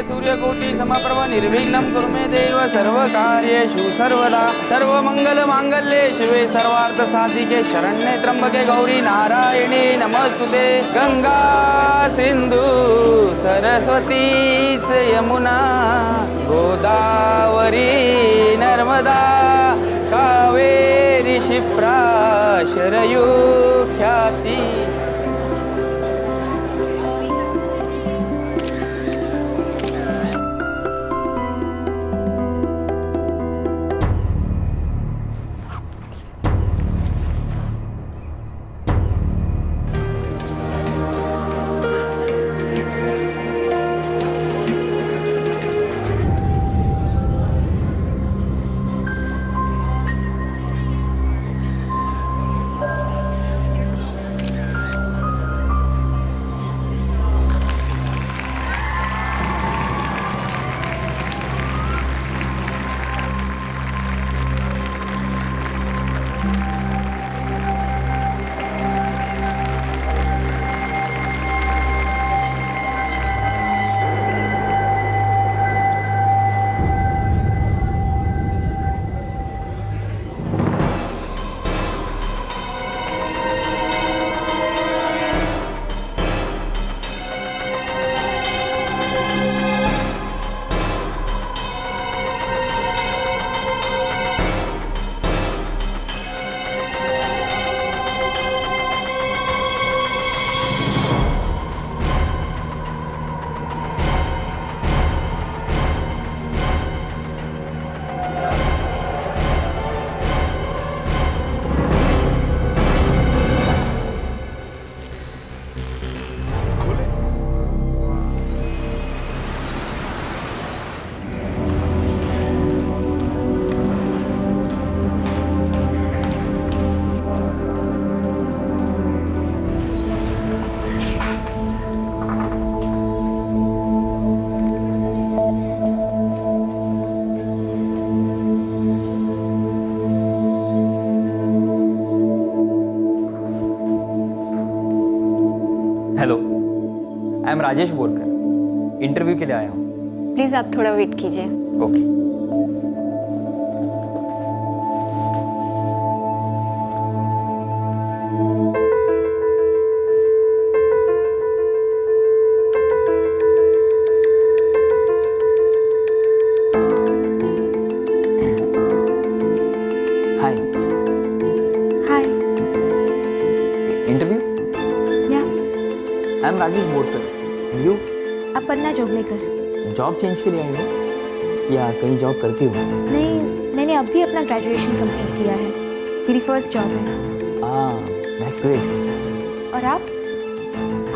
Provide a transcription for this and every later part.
सूर्यकोटि समप्रभ निर्विघ्नं कुरु मे देव सर्वकार्येषु सर्वदा सर्वमंगलमांगल्ये शिवे सर्वार्थसाधिके शरण्ये त्र्यंबके गौरी नारायणे नमस्तुते। गंगा सिंधु सरस्वती च यमुना गोदावरी नर्मदा कावेरी क्षिप्रा शरयू ख्याति। Hello, I am Rajesh Borkar, interview के लिए आया हूँ। प्लीज आप थोड़ा वेट कीजिए। ओके। हाय। हाय। इंटरव्यू? या I am Rajesh Borkar. You? Aparna Joglekar. Job change के लिए आई हो या कहीं जॉब करती हो? नहीं, मैंने अभी अपना ग्रेजुएशन कंप्लीट किया है। मेरी फर्स्ट जॉब है। That's great. और आप?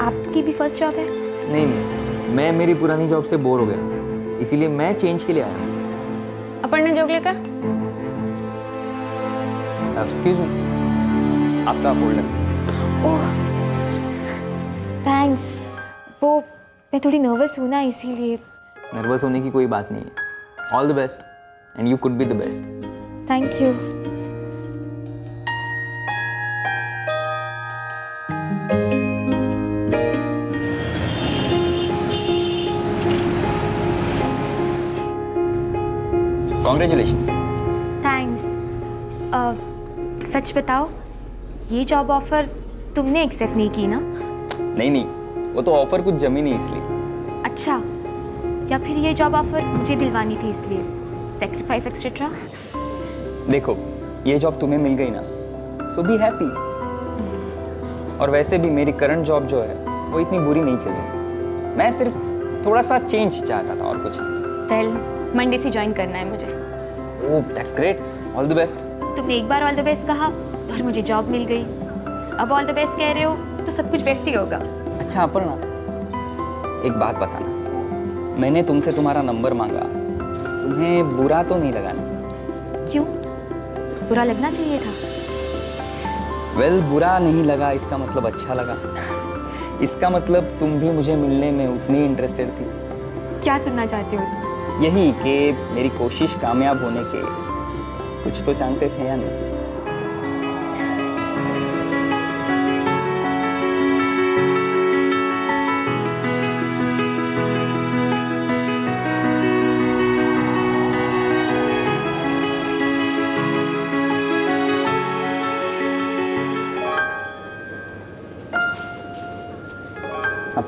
आपकी भी फर्स्ट जॉब है? नहीं नहीं, मैं मेरी पुरानी जॉब से बोर हो गया, इसीलिए मैं चेंज के लिए आया हूँ। अपर्णा जोगलेकर। एक्सक्यूज मी, आपका होल्डर। ओह थैंक्स। वो मैं थोड़ी नर्वस हूँ ना, इसीलिए। नर्वस होने की कोई बात नहीं है। All the best and you could be the best. Thank you. Congratulations. Thanks. सच बताओ, ये जॉब ऑफर तुमने एक्सेप्ट नहीं की ना? नहीं नहीं, वो तो ऑफर कुछ जमी नहीं इसलिए। अच्छा, या फिर ये जॉब ऑफर मुझे दिलवानी थी इसलिए? Sacrifice etcetera. देखो, ये जॉब तुम्हें मिल गई ना, सो बी हैप्पी। और वैसे भी मेरी करंट जॉब जो है वो इतनी बुरी नहीं चल रही। मैं सिर्फ थोड़ा सा चेंज चाहता था और कुछ नहीं। वेल, मंडे से ज्वाइन करना है मुझे। Oh that's great, all the best. तुमने एक बार ऑल द बेस्ट कहा और मुझे जॉब मिल गई। अब ऑल द बेस्ट कह रहे हो तो सब कुछ बेस्ट ही होगा। अच्छा अपर्णा, एक बात बताना, मैंने तुमसे तुम्हारा नंबर मांगा, तुम्हें बुरा तो नहीं लगा ना? क्यों? बुरा लगना चाहिए था। वेल, बुरा नहीं लगा इसका मतलब अच्छा लगा। इसका मतलब तुम भी मुझे मिलने में उतनी इंटरेस्टेड थी। क्या सुनना चाहते हो? यही कि मेरी कोशिश कामयाब होने के कुछ तो चांसेस हैं या नहीं?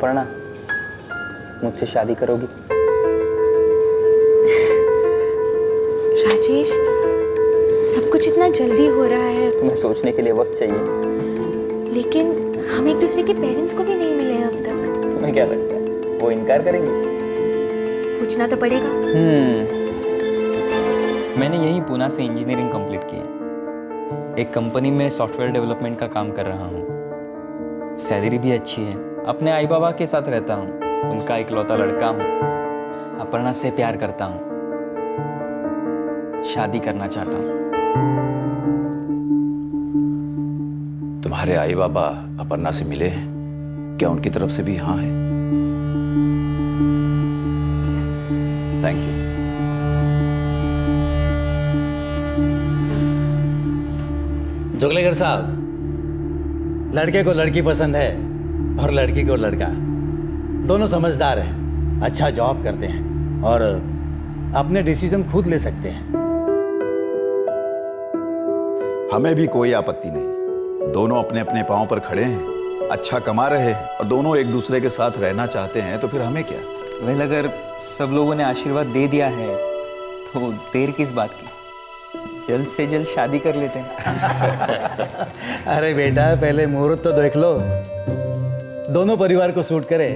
अपर्णा, मुझसे शादी करोगी? राजेश, सब कुछ इतना जल्दी हो रहा है, तुम्हें सोचने के लिए वक्त चाहिए। लेकिन हम एक दूसरे के पेरेंट्स को भी नहीं मिले हैं अब तक। तुम्हें क्या लगता है वो इनकार करेंगे? पूछना तो पड़ेगा। मैंने यही पुणे से इंजीनियरिंग कंप्लीट की है। एक कंपनी में सॉफ्टवेयर डेवलपमेंट का काम कर रहा हूँ। सैलरी भी अच्छी है। अपने आई बाबा के साथ रहता हूँ। उनका इकलौता लड़का हूँ। अपर्णा से प्यार करता हूँ। शादी करना चाहता हूँ। तुम्हारे आई बाबा अपर्णा से मिले हैं क्या? उनकी तरफ से भी हाँ है? Thank you. जोगलेकर साहब, लड़के को लड़की पसंद है और लड़की को लड़का। दोनों समझदार हैं, अच्छा जॉब करते हैं और अपने डिसीजन खुद ले सकते हैं। हमें भी कोई आपत्ति नहीं। दोनों अपने अपने पांव पर खड़े हैं, अच्छा कमा रहे हैं और दोनों एक दूसरे के साथ रहना चाहते हैं, तो फिर हमें क्या? वेल, अगर सब लोगों ने आशीर्वाद दे दिया है तो देर किस बात की? जल्द से जल्द शादी कर लेते हैं। अरे बेटा, पहले मुहूर्त तो देख लो। दोनों परिवार को सूट करे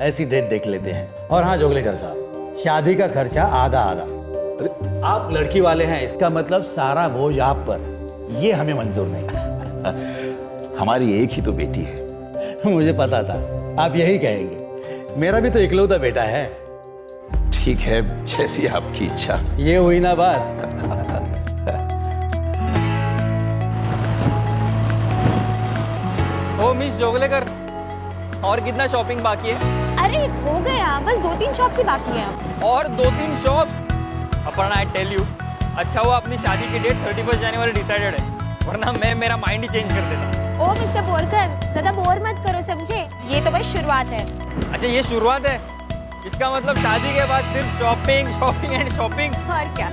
ऐसी डेट देख लेते हैं। और हाँ जोगलेकर साहब, शादी का खर्चा आधा आधा। अरे आप लड़की वाले हैं, इसका मतलब सारा बोझ आप पर। ये हमें मंजूर नहीं। हमारी एक ही तो बेटी है। मुझे पता था आप यही कहेंगे। मेरा भी तो इकलौता बेटा है। ठीक है, जैसी आपकी इच्छा। ये हुई ना बात। ओ मिस जोगलेकर, और कितना शॉपिंग बाकी है? अरे हो गया, बस 2-3 शॉप्स ही बाकी हैं। और 2-3 shops? Aparna, I tell you, अच्छा हुआ अपनी शादी की डेट 31 जनवरी डिसाइडेड है, वरना मैं मेरा माइंड ही चेंज कर देता। ओ मिस्टर बोरकर, ज्यादा बोर मत करो, समझे? ये तो बस शुरुआत है। अच्छा, ये शुरुआत है? इसका मतलब शादी के बाद सिर्फ शॉपिंग शॉपिंग एंड शॉपिंग? और क्या।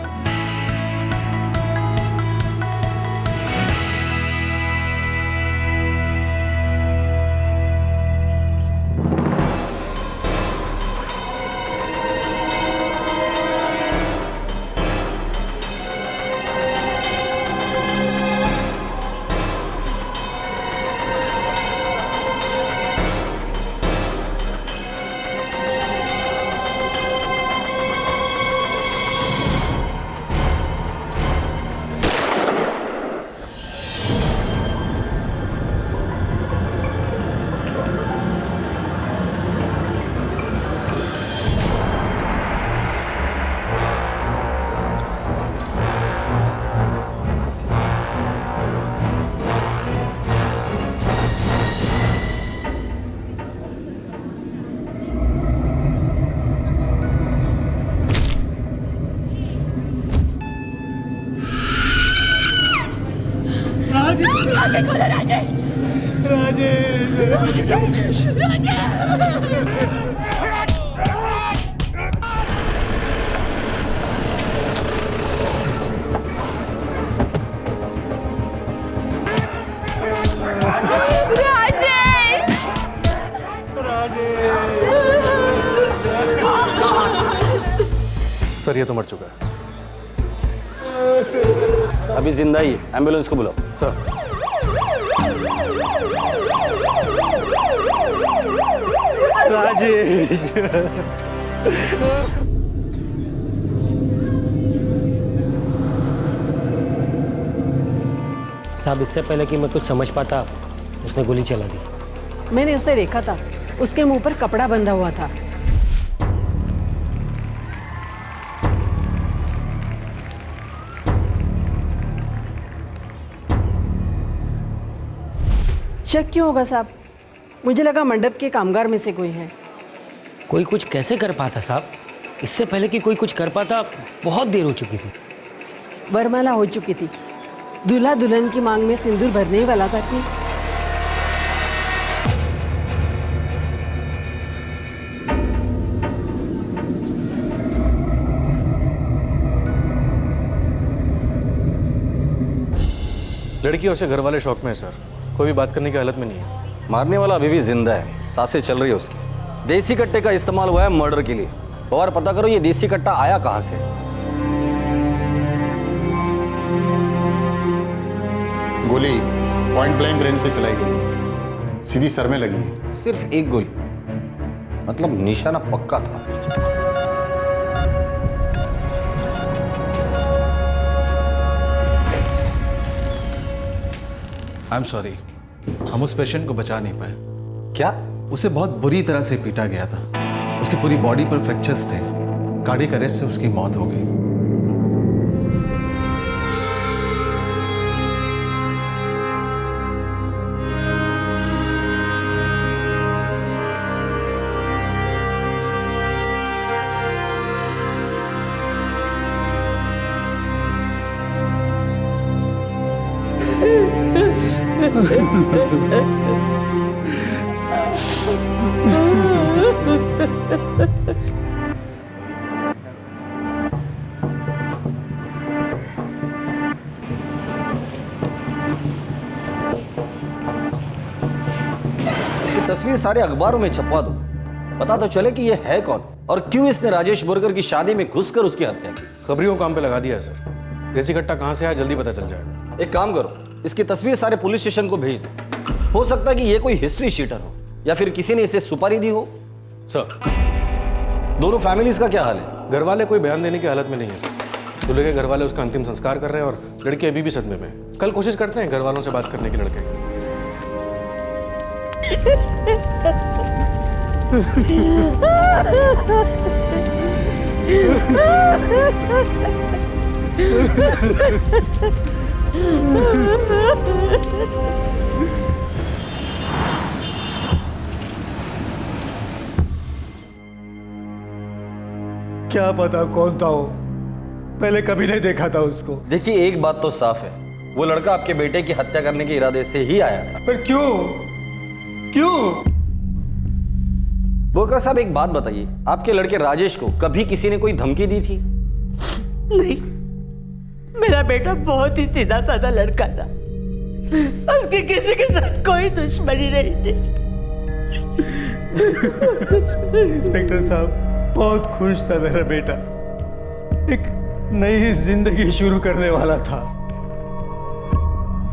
सर, ये तो मर चुका है। अभी जिंदा ही है, एम्बुलेंस को बुलाओ। सर, राजेश, साहब, इससे पहले कि मैं कुछ समझ पाता उसने गोली चला दी। मैंने उसे देखा था, उसके मुंह पर कपड़ा बंधा हुआ था। शक क्यों होगा साहब? मुझे लगा मंडप के कामगार में से कोई है। कोई कुछ कैसे कर पाता साहब? इससे पहले कि कोई कुछ कर पाता बहुत देर हो चुकी थी। वरमाला हो चुकी थी, दूल्हा दुल्हन की मांग में सिंदूर भरने ही वाला था कि लड़की और उसके घर वाले शौक में है सर। कोई भी बात करने की हालत में नहीं है। मारने वाला अभी भी जिंदा है, सांसें चल रही है उसकी। देसी कट्टे का इस्तेमाल हुआ है मर्डर के लिए। और पता करो ये देसी कट्टा आया कहां से। गोली पॉइंट ब्लैंक रेंज से चलाई गई है, सीधी सर में लगी है। सिर्फ एक गोली, मतलब निशाना पक्का था। आई एम सॉरी, हम उस पेशेंट को बचा नहीं पाए। क्या? उसे बहुत बुरी तरह से पीटा गया था। उसकी पूरी बॉडी पर फ्रैक्चर्स थे। कार्डियक अरेस्ट से उसकी मौत हो गई। इसकी तस्वीर सारे अखबारों में छपवा दो, पता तो चले कि ये है कौन और क्यों इसने राजेश बोरकर की शादी में घुसकर उसकी हत्या की। खबरियों काम पे लगा दिया है सर। देसी कट्टा कहाँ से आया जल्दी पता चल जाएगा। एक काम करो, इसकी तस्वीर सारे पुलिस स्टेशन को भेज दो। हो सकता है कि ये कोई हिस्ट्री शीटर हो या फिर किसी ने इसे सुपारी दी हो। सर, दोनों फैमिलीज का क्या हाल है? घर वाले कोई बयान देने की हालत में नहीं है सर। दूल्हे के घर वाले उसका अंतिम संस्कार कर रहे हैं और लड़की अभी भी सदमे में है। कल कोशिश करते हैं घर वालों से बात करने की लड़के की। क्या पता कौन था वो, पहले कभी नहीं देखा था उसको। देखिए एक बात तो साफ है, वो लड़का आपके बेटे की हत्या करने के इरादे से ही आया था। पर क्यों क्यों? बोरकर साहब एक बात बताइए, आपके लड़के राजेश को कभी किसी ने कोई धमकी दी थी? नहीं, मेरा बेटा बहुत ही सीधा साधा लड़का था। उसकी किसी के साथ कोई दुश्मनी नहीं थी। इंस्पेक्टर साहब, बहुत खुश था मेरा बेटा। एक नई जिंदगी शुरू करने वाला था।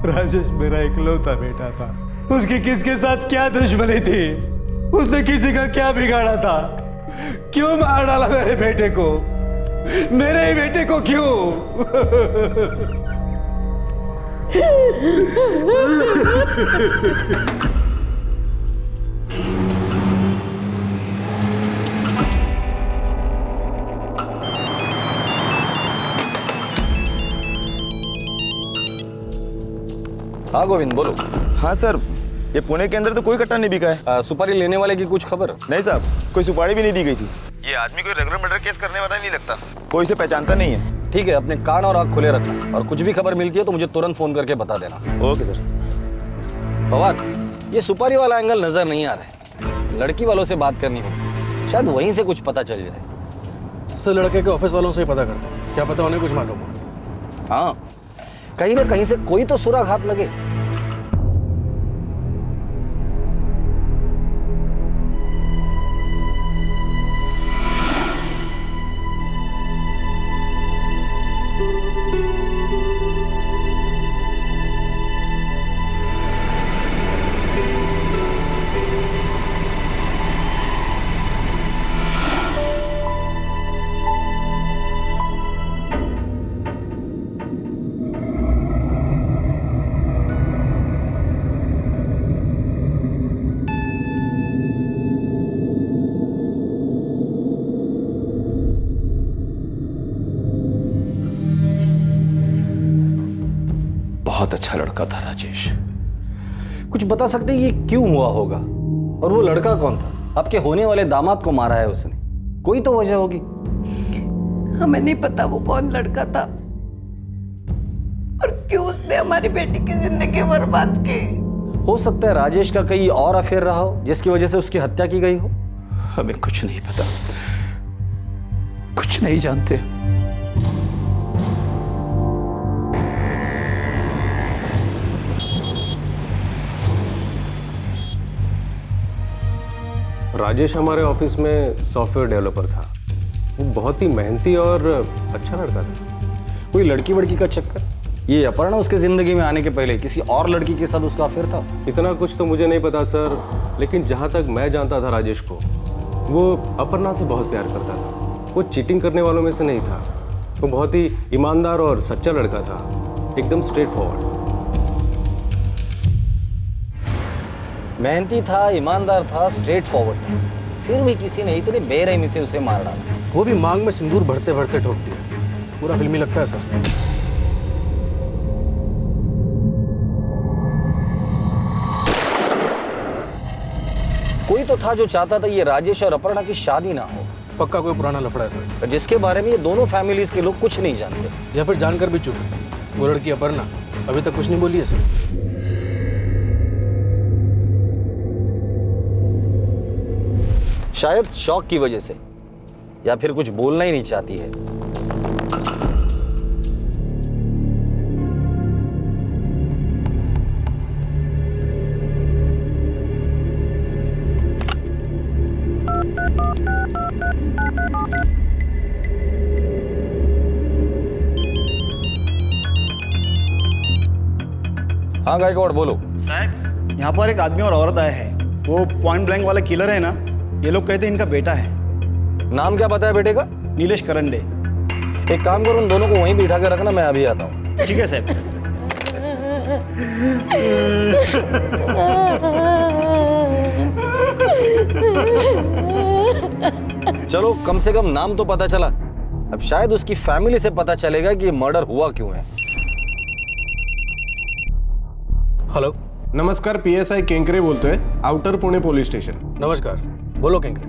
राजेश मेरा इकलौता बेटा था। उसकी किसके साथ क्या दुश्मनी थी? उसने किसी का क्या बिगाड़ा था? क्यों मार डाला मेरे बेटे को? मेरे ही बेटे को क्यों? हाँ गोविंद बोलो। हाँ सर, ये पुणे के अंदर तो कोई कट्टा नहीं बिका है। सुपारी लेने वाले की कुछ खबर? नहीं साहब, कोई सुपारी भी नहीं दी गई थी। ये आदमी कोई रेगुलर मर्डर केस करने वाला नहीं लगता। कोई इसे पहचानता नहीं है। ठीक है, अपने कान और आँख खुले रखना और कुछ भी खबर मिलती है तो मुझे तुरंत फोन करके बता देना। Okay sir. पवन, ये सुपारी वाला एंगल नजर नहीं आ रहा है। लड़की वालों से बात करनी होगी, शायद वहीं से कुछ पता चल जाए। सर, लड़के के ऑफिस वालों से ही पता करते हैं, क्या पता उन्हें कुछ मालूम हो। हाँ, कहीं ना कहीं से कोई तो सुराग हाथ लगे। बहुत अच्छा लड़का था राजेश। कुछ बता सकते हैं ये क्यों हुआ होगा? और वो लड़का कौन था? आपके होने वाले दामाद को मारा है उसने, कोई तो वजह होगी। हमें नहीं पता वो कौन लड़का था और क्यों उसने हमारी बेटी की जिंदगी बर्बाद की। हो सकता है राजेश का कहीं और अफेयर रहा हो जिसकी वजह से उसकी हत्या की गई हो। हमें कुछ नहीं पता, कुछ नहीं जानते। राजेश हमारे ऑफिस में सॉफ्टवेयर डेवलपर था। वो बहुत ही मेहनती और अच्छा लड़का था। कोई लड़की वड़की का चक्कर? ये अपर्णा उसके जिंदगी में आने के पहले किसी और लड़की के साथ उसका अफेयर था? इतना कुछ तो मुझे नहीं पता सर, लेकिन जहाँ तक मैं जानता था राजेश को, वो अपर्णा से बहुत प्यार करता था। वो चीटिंग करने वालों में से नहीं था। वो बहुत ही ईमानदार और सच्चा लड़का था, एकदम स्ट्रेट फॉरवर्ड। मेहनती था, ईमानदार था, स्ट्रेट फॉरवर्ड था, फिर भी किसी ने इतनी बेरहमी से उसे मार डाला। वो भी मांग में सिंदूर भरते भरते ठोक दिया। पूरा फिल्मी लगता है सर। कोई तो था जो चाहता था ये राजेश और अपर्णा की शादी ना हो, पक्का कोई पुराना लफड़ा है सर, जिसके बारे में ये दोनों फैमिलीज के लोग कुछ नहीं जानते। या फिर जानकर भी चुप है। वो लड़की अपर्णा अभी तक कुछ नहीं बोली है सर। शायद शौक की वजह से, या फिर कुछ बोलना ही नहीं चाहती है। हाँ गायकवाड़ बोलो। साहब, यहाँ पर एक आदमी और औरत आए हैं। वो पॉइंट ब्लैंक वाला किलर है ना, ये लोग कहते हैं इनका बेटा है। नाम क्या बताया बेटे का? नीलेश करंडे। एक काम करो, उन दोनों को वहीं बिठा के रखना, मैं अभी आता हूँ। ठीक है साहब। चलो, कम से कम नाम तो पता चला। अब शायद उसकी फैमिली से पता चलेगा कि ये मर्डर हुआ क्यों है। हेलो, नमस्कार, पीएसआई केंकरे बोलते हैं, आउटर पुणे पुलिस स्टेशन। नमस्कार, बोलो केंकरे।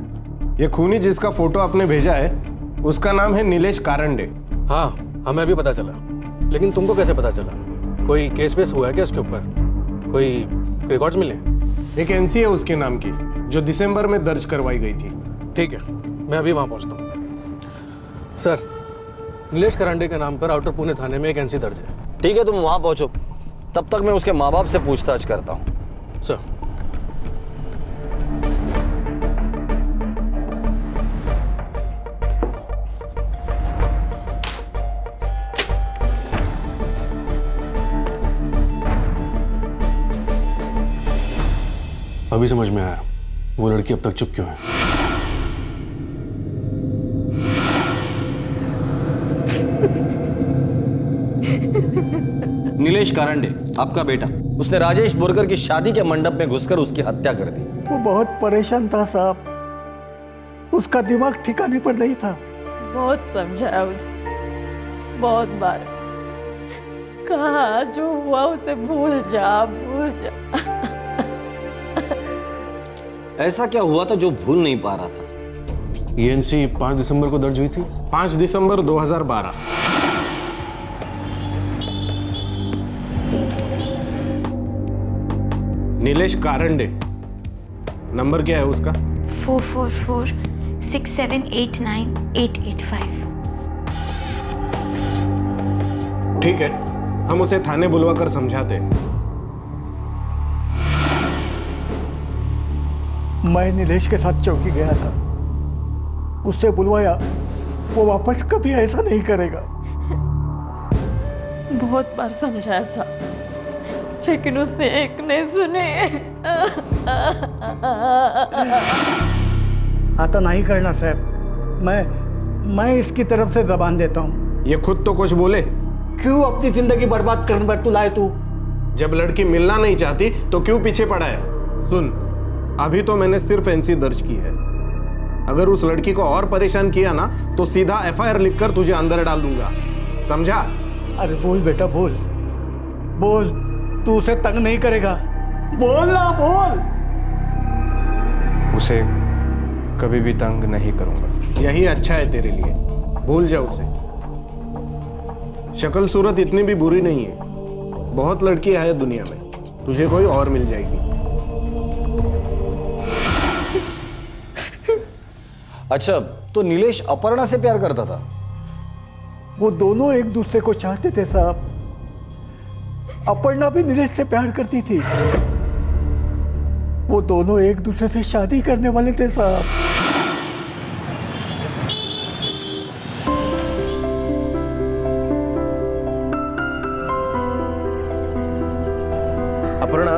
ये खूनी जिसका फोटो आपने भेजा है, उसका नाम है नीलेश कारंडे। हाँ, हमें अभी पता चला, लेकिन तुमको कैसे पता चला? कोई केस वेस हुआ है क्या उसके ऊपर? कोई रिकॉर्ड्स मिले? एक एनसी है उसके नाम की, जो दिसंबर में दर्ज करवाई गई थी। ठीक है, मैं अभी वहाँ पहुँचता हूँ। सर, नीलेश करांडे के नाम पर आउटर पुणे थाने में एक एनसी दर्ज है। ठीक है, तुम वहाँ पहुँचो, तब तक मैं उसके माँ बाप से पूछताछ करता हूँ। सर, अभी समझ में आया वो लड़की अब तक चुप क्यों है। नीलेश कारंडे, आपका बेटा, उसने राजेश बोरकर की शादी के मंडप में घुसकर उसकी हत्या कर दी। वो बहुत परेशान था साहब, उसका दिमाग ठिकाने पर नहीं था। बहुत समझाया उसे, बहुत बार कहा जो हुआ उसे भूल जा, भूल जा। ऐसा क्या हुआ था जो भूल नहीं पा रहा था? ये एनसी 5 दिसंबर को दर्ज हुई थी। 5 दिसंबर 2012। नीलेश कारंडे, नंबर क्या है उसका? 444-6789-885। ठीक है, हम उसे थाने बुलवाकर समझाते हैं। मैं नीलेश के साथ चौकी गया था, उससे बुलवाया, वो वापस कभी ऐसा नहीं करेगा। बहुत बार समझाया साहब, लेकिन उसने एक नहीं सुने। आता नहीं करना साहब, मैं इसकी तरफ से जबान देता हूँ। ये खुद तो कुछ बोले। क्यों अपनी जिंदगी बर्बाद करने पर तू लाए? तू जब लड़की मिलना नहीं चाहती तो क्यों पीछे पड़ा है? सुन, अभी तो मैंने सिर्फ एनसी दर्ज की है। अगर उस लड़की को और परेशान किया ना तो सीधा एफआईआर लिखकर तुझे अंदर डाल दूंगा, समझा? अरे बोल बेटा, बोल बोल, तू उसे तंग नहीं करेगा, बोल ना, बोल। उसे कभी भी तंग नहीं करूंगा। यही अच्छा है तेरे लिए, भूल जा उसे। शक्ल सूरत इतनी भी बुरी नहीं है, बहुत लड़कियां हैं दुनिया में, तुझे कोई और मिल जाएगी। अच्छा, तो नीलेश अपर्णा से प्यार करता था? वो दोनों एक दूसरे को चाहते थे साहब। अपर्णा भी नीलेश से प्यार करती थी। वो दोनों एक दूसरे से शादी करने वाले थे साहब। अपर्णा,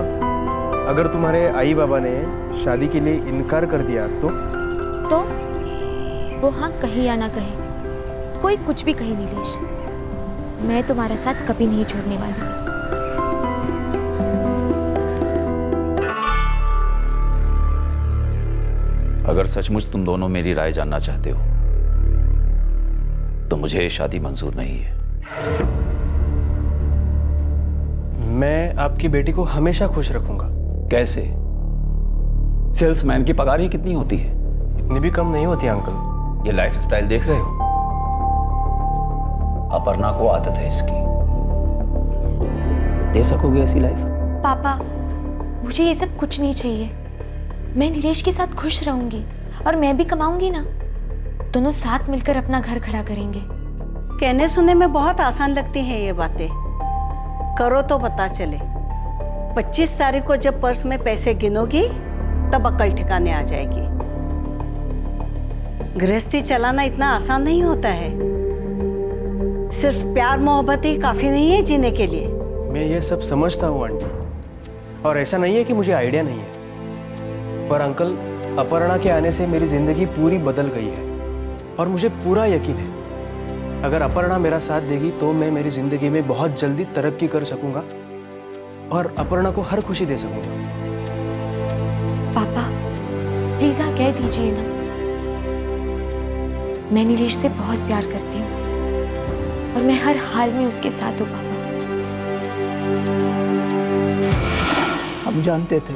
अगर तुम्हारे आई बाबा ने शादी के लिए इनकार कर दिया तो वो हाँ कहे या ना कहे, कोई कुछ भी कहे नीलेश, मैं तुम्हारा साथ कभी नहीं छोड़ने वाली। अगर सचमुच तुम दोनों मेरी राय जानना चाहते हो तो मुझे ये शादी मंजूर नहीं है। मैं आपकी बेटी को हमेशा खुश रखूंगा। कैसे? सेल्समैन की पगार ही कितनी होती है? इतनी भी कम नहीं होती अंकल। ये लाइफस्टाइल देख रहे हो? अपर्णा को आदत है इसकी। दे सकोगे ऐसी लाइफ? पापा, मुझे ये सब कुछ नहीं चाहिए। मैं नीलेश के साथ खुश रहूंगी और मैं भी कमाऊंगी ना। दोनों साथ मिलकर अपना घर खड़ा करेंगे। कहने सुनने में बहुत आसान लगती हैं ये बातें, करो तो पता चले। 25 तारीख को जब पर्स में पैसे गिनोगी तब अकल ठिकाने आ जाएगी। गृहस्थी चलाना इतना आसान नहीं होता है। सिर्फ प्यार मोहब्बत ही काफी नहीं है जीने के लिए। मैं ये सब समझता हूँ आंटी, और ऐसा नहीं है कि मुझे आइडिया नहीं है, पर अंकल अपर्णा के आने से मेरी जिंदगी पूरी बदल गई है और मुझे पूरा यकीन है अगर अपर्णा मेरा साथ देगी तो मैं मेरी जिंदगी में बहुत जल्दी तरक्की कर सकूंगा और अपर्णा को हर खुशी दे सकूंगा। पापा प्लीज हाँ कह दीजिए ना, मैं नीलेश से बहुत प्यार करती हूँ और मैं हर हाल में उसके साथ हूँ। पापा हम जानते थे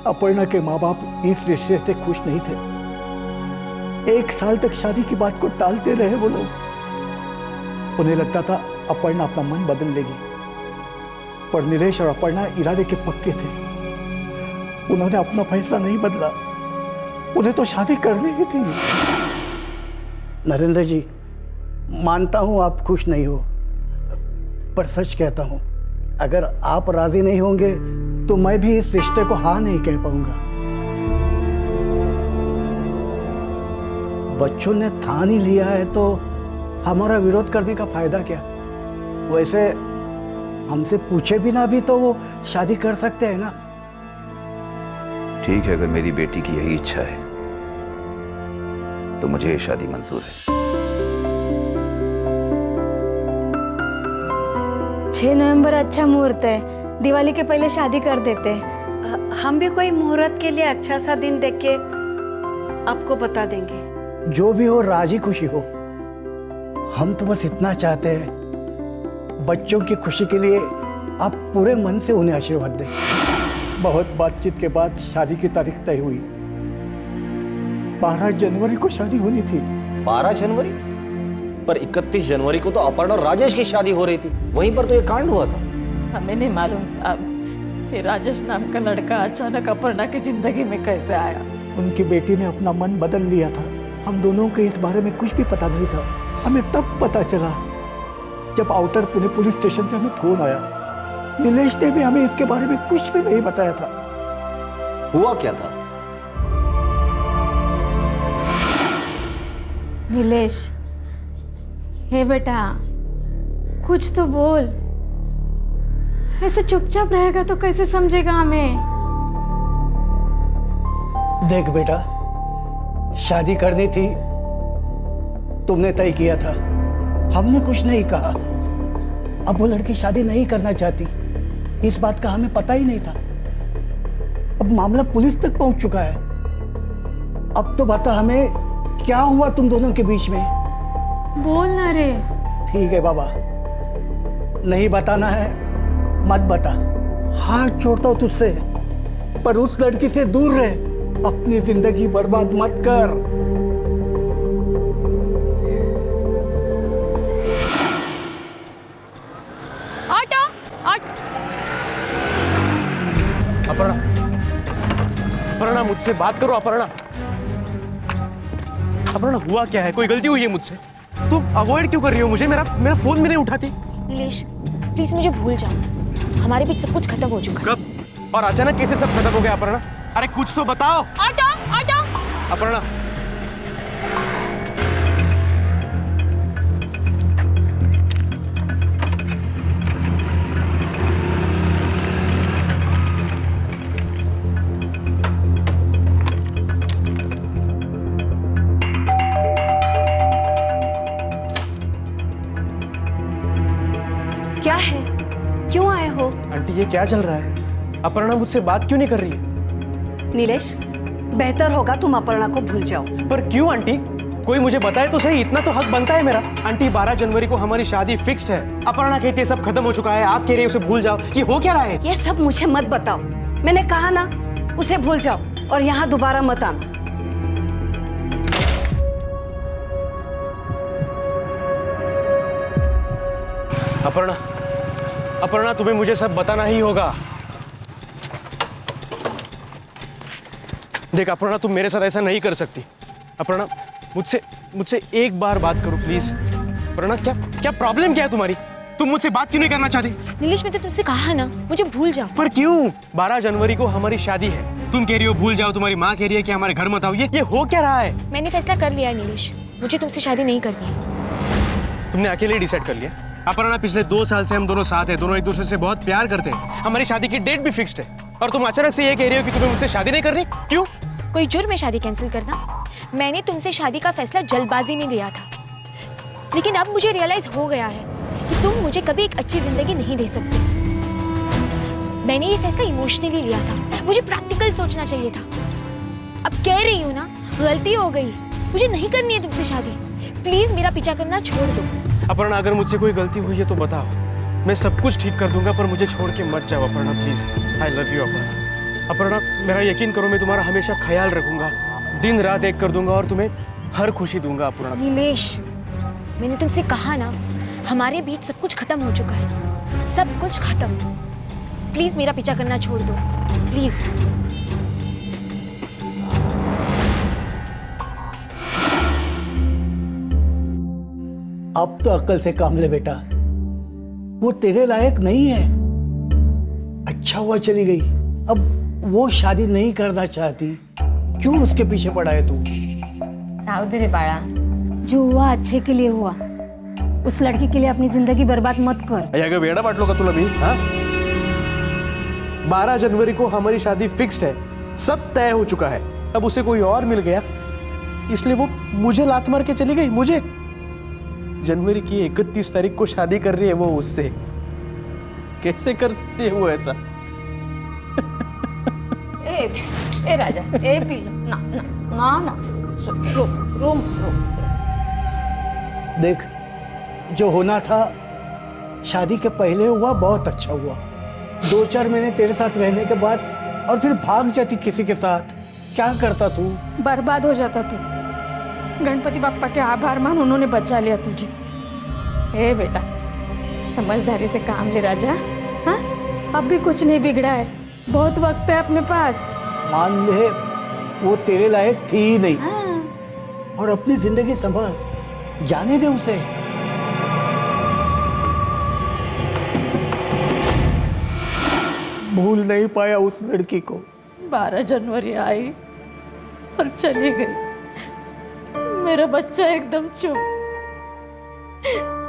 अपर्णा के माँ बाप इस रिश्ते से खुश नहीं थे। 1 साल तक शादी की बात को टालते रहे वो लोग। उन्हें लगता था अपर्णा अपना मन बदल लेगी, पर नीलेश और अपर्णा इरादे के पक्के थे। उन्होंने अपना फैसला नहीं बदला, उन्हें तो शादी करनी ही थी। नरेंद्र जी, मानता हूं आप खुश नहीं हो, पर सच कहता हूं अगर आप राजी नहीं होंगे तो मैं भी इस रिश्ते को हाँ नहीं कह पाऊंगा। बच्चों ने ठान ही लिया है तो हमारा विरोध करने का फायदा क्या? वैसे हमसे पूछे बिना भी तो वो शादी कर सकते हैं ना। ठीक है, अगर मेरी बेटी की यही इच्छा है तो मुझे ये शादी मंजूर है। 6 नवंबर अच्छा मुहूर्त है, दिवाली के पहले शादी कर देते हैं। हम भी कोई मुहूर्त के लिए अच्छा सा दिन देख के आपको बता देंगे। जो भी हो राजी खुशी हो। हम तो बस इतना चाहते हैं बच्चों की खुशी के लिए आप पूरे मन से उन्हें आशीर्वाद दें। बहुत बातचीत के बाद शादी की तारीख तय हुई। 12 जनवरी को शादी होनी थी। 12 जनवरी? पर 31 जनवरी को तो अपर्णा और राजेश की शादी हो रही थी, वहीं पर तो ये कांड हुआ था। हमें नहीं मालूम साहब, ये राजेश नाम का लड़का अचानक अपर्णा की जिंदगी में कैसे आया। उनकी बेटी ने अपना मन बदल लिया था। हम दोनों को इस बारे में कुछ भी पता नहीं था। हमें तब पता चला जब आउटर पुणे पुलिस स्टेशन से हमें फोन आया। नीलेश ने भी हमें इसके बारे में कुछ भी नहीं बताया था। हुआ क्या था? नीलेश, हे बेटा कुछ तो बोल। ऐसे चुपचाप रहेगा तो कैसे समझेगा हमें? देख बेटा, शादी करनी थी, तुमने तय किया था, हमने कुछ नहीं कहा। अब वो लड़की शादी नहीं करना चाहती, इस बात का हमें पता ही नहीं था। अब मामला पुलिस तक पहुंच चुका है। अब तो बता हमें क्या हुआ तुम दोनों के बीच में। बोल ना रे। ठीक है बाबा, नहीं बताना है मत बता। हाथ जोड़ता हूं तुझसे, पर उस लड़की से दूर रह, अपनी जिंदगी बर्बाद मत कर। ऑटो अपर्णा, अपर्णा मुझसे बात करो। अपर्णा, अपर्णा हुआ क्या है? कोई गलती हुई है मुझसे? तुम अवॉइड क्यों कर रही हो मुझे? मेरा फोन भी नहीं उठाती। नीलेश प्लीज मुझे भूल जाओ, हमारे बीच सब कुछ खत्म हो चुका है। कब और अचानक कैसे सब खत्म हो गया अपर्णा? अरे कुछ तो बताओ। Auto auto. अपर्णा, क्या है, क्यों आए हो? आंटी ये क्या चल रहा है? अपर्णा मुझसे बात क्यों नहीं कर रही है? नीलेश, बेहतर होगा तुम अपर्णा को भूल जाओ। पर क्यों आंटी? कोई मुझे बताए तो सही, इतना तो हक बनता है मेरा। आंटी 12 जनवरी को हमारी शादी फिक्स्ड है। अपर्णा कहती है सब खत्म हो चुका है, आप कह रहे हैं उसे भूल जाओ। ये हो क्या रहा है? ये सब मुझे मत बताओ, मैंने कहा ना उसे भूल जाओ और यहाँ दोबारा मत आना। अपर्णा, अपर्णा तुम्हें मुझे सब बताना ही होगा। देख अपर्णा, तुम मेरे साथ ऐसा नहीं कर सकती। अपर्णा, मुझसे एक बार बात करो प्लीज। अपर्णा, क्या प्रॉब्लम क्या है तुम्हारी? तुम मुझसे बात क्यों नहीं करना चाहती? नीलेश, मैंने तुमसे कहा ना मुझे भूल जाओ। पर क्यों? 12 जनवरी को हमारी शादी है, तुम कह रही हो भूल जाओ, तुम्हारी माँ कह रही है कि हमारे घर मत आओ। ये हो क्या रहा है? मैंने फैसला कर लिया है नीलेश, मुझे तुमसे शादी नहीं करनी है। तुमने अकेले डिसाइड कर लिया? अपर्णा, पिछले 2 साल से हम दोनों साथ हैं, दोनों एक दूसरे से बहुत प्यार करते हैं, हमारी शादी की डेट भी फिक्स्ड है, और तुम अचानक से ये कह रही हो कि तुम्हें मुझसे शादी नहीं करनी? क्यों? कोई जुर्म है शादी कैंसिल करना? मैंने तुमसे शादी का फैसला जल्दबाजी में लिया था, लेकिन अब मुझे रियलाइज हो गया है कि तुम मुझे कभी एक अच्छी जिंदगी नहीं दे सकते। मैंने ये फैसला इमोशनली लिया था, मुझे प्रैक्टिकल सोचना चाहिए था। अब कह रही हूँ ना, गलती हो गई, मुझे नहीं करनी है तुमसे शादी। प्लीज मेरा पीछा करना छोड़ दो। अपर्णा, अगर मुझसे कोई गलती हुई है तो बताओ, मैं सब कुछ ठीक कर दूंगा, पर मुझे छोड़ के मत जाओ Aparna please. I love you Aparna. Aparna, मेरा यकीन करो, मैं तुम्हारा हमेशा ख्याल रखूंगा, दिन रात एक कर दूंगा और तुम्हें हर खुशी दूंगा अपर्णा। नीलेश, मैंने तुमसे कहा ना, हमारे बीच सब कुछ खत्म हो चुका है, सब कुछ खत्म। प्लीज मेरा पीछा करना छोड़ दो, प्लीज। अब तो अक्ल से काम ले बेटा, वो तेरे लायक नहीं है। अच्छा हुआ चली गई, अब वो शादी नहीं करना चाहती, क्यों उसके पीछे पड़ा है तू? साउदी रे बाड़ा, जो हुआ अच्छे के लिए हुआ, उस लड़की के लिए अपनी जिंदगी बर्बाद मत कर। अगर वेड़ा बांट का तुला भी, हाँ? 12 जनवरी को हमारी शादी फिक्स्ड है, सब तय हो चुका है। अब उसे कोई और मिल गया, इसलिए वो मुझे लात मार के चली गई। मुझे जनवरी की 31 तारीख को शादी कर रही है वो उससे। कैसे कर सकती है वो ऐसा? ए राजा, ए प्लीज, ना ना ना ना, रो। देख, जो होना था शादी के पहले हुआ, बहुत अच्छा हुआ। 2-4 महीने तेरे साथ रहने के बाद और फिर भाग जाती किसी के साथ, क्या करता तू? बर्बाद हो जाता तू। गणपति बाप्पा के आभार मान, उन्होंने बचा लिया तुझे। ए बेटा, समझदारी से काम ले राजा, हाँ? अब भी कुछ नहीं बिगड़ा है, बहुत वक्त है अपने पास। मान ले वो तेरे लायक थी ही नहीं, हाँ। और अपनी जिंदगी संभाल, जाने दे उसे। भूल नहीं पाया उस लड़की को। 12 जनवरी आई और चली गई, मेरा बच्चा एकदम चुप,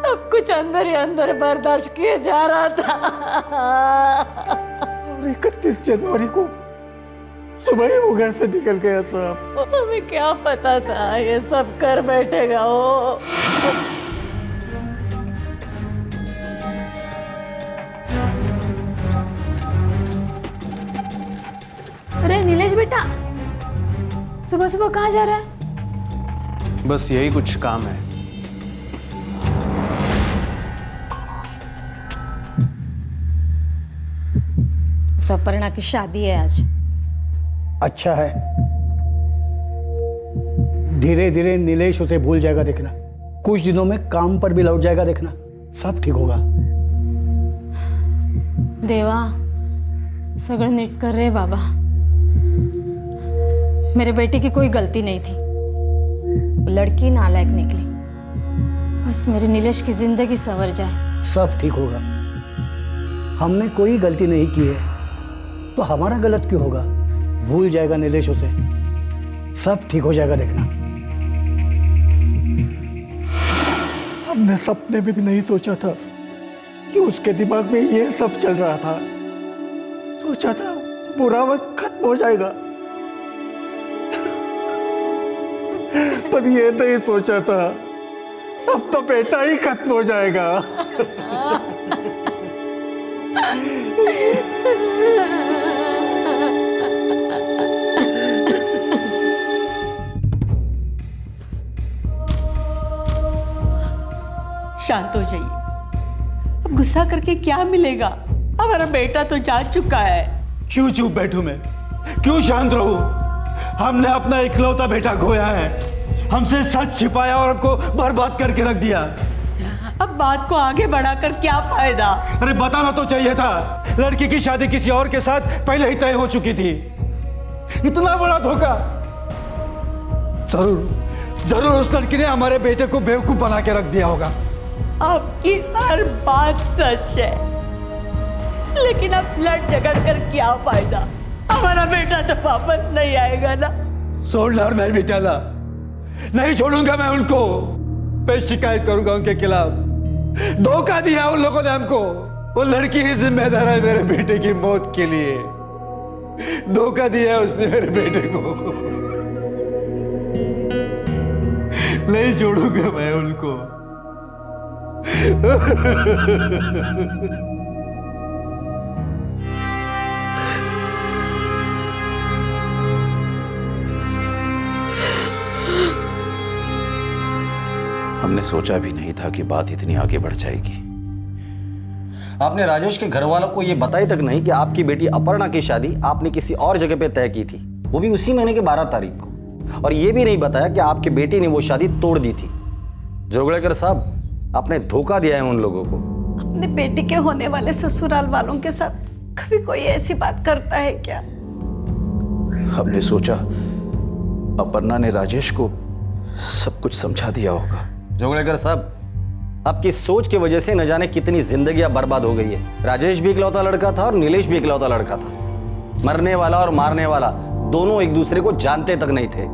सब कुछ अंदर ही अंदर बर्दाश्त किए जा रहा था। और 31 जनवरी को सुबह ही वो घर से निकल गया साहब। हमें क्या पता था ये सब कर बैठेगा वो। अरे नीलेश बेटा, सुबह सुबह कहाँ जा रहा है? बस यही कुछ काम है। सपर्णा की शादी है आज। अच्छा है, धीरे धीरे नीलेश उसे भूल जाएगा देखना, कुछ दिनों में काम पर भी लौट जाएगा देखना, सब ठीक होगा। देवा, सगळं नीट कर रे बाबा, मेरे बेटे की कोई गलती नहीं थी, लड़की नालायक निकली, बस मेरे नीलेश की जिंदगी संवर जाए। सब ठीक होगा, हमने कोई गलती नहीं की है तो हमारा गलत क्यों होगा? भूल जाएगा नीलेश उसे। सब ठीक हो जाएगा, देखना। हमने सपने में भी नहीं सोचा था कि उसके दिमाग में ये सब चल रहा था। सोचा था बुरा वक्त खत्म हो जाएगा, पर ये नहीं सोचा था अब तो बेटा ही खत्म हो जाएगा। शांत हो जाइए, अब गुस्सा करके क्या मिलेगा? हमारा बेटा तो जा चुका है। क्यों चुप बैठूं मैं? क्यों शांत रहूं? हमने अपना इकलौता बेटा खोया है। हमसे सच छिपाया और हमको बर्बाद करके रख दिया। अब बात को आगे बढ़ाकर क्या फायदा? अरे बताना तो चाहिए था। लड़की की शादी किसी और के साथ पहले ही तय हो चुकी थी। इतना बड़ा धोखा। जरूर उस लड़की ने हमारे बेटे को बेवकूफ बना के रख दिया होगा। आपकी हर बात सच है, लेकिन अब लड़ झगड़ कर क्या फायदा? हमारा बेटा तो वापस नहीं आएगा ना। सोल्डर नहीं भी चला, नहीं छोड़ूंगा मैं उनको। मैं शिकायत करूंगा उनके खिलाफ। धोखा दिया उन लोगों ने हमको। वो लड़की ही जिम्मेदार है मेरे बेटे की मौत के लिए। धोखा दिया है उसने मेरे बेटे को। नहीं छोड़ूंगा मैं उनको। हमने सोचा भी नहीं था कि बात इतनी आगे बढ़ जाएगी। आपने राजेश के घर वालों को यह बताई तक नहीं कि आपकी बेटी अपर्णा की शादी आपने किसी और जगह पे तय की थी, वो भी उसी महीने के 12 तारीख को। और यह भी नहीं बताया कि आपकी बेटी ने वो शादी तोड़ दी थी। जोगलेकर साहब, आपने धोखा दिया है उन लोगों को। अपने बेटे के होने वाले ससुराल वालों के साथ कभी कोई ऐसी बात करता है क्या? हमने सोचा अपर्णा ने राजेश को सब कुछ समझा दिया होगा। जोगलेकर साहब, आपकी सोच की वजह से न जाने कितनी जिंदगियां बर्बाद हो गई है। राजेश भी इकलौता लड़का था और नीलेश भी इकलौता लड़का था। मरने वाला और मारने वाला दोनों एक दूसरे को जानते तक नहीं थे।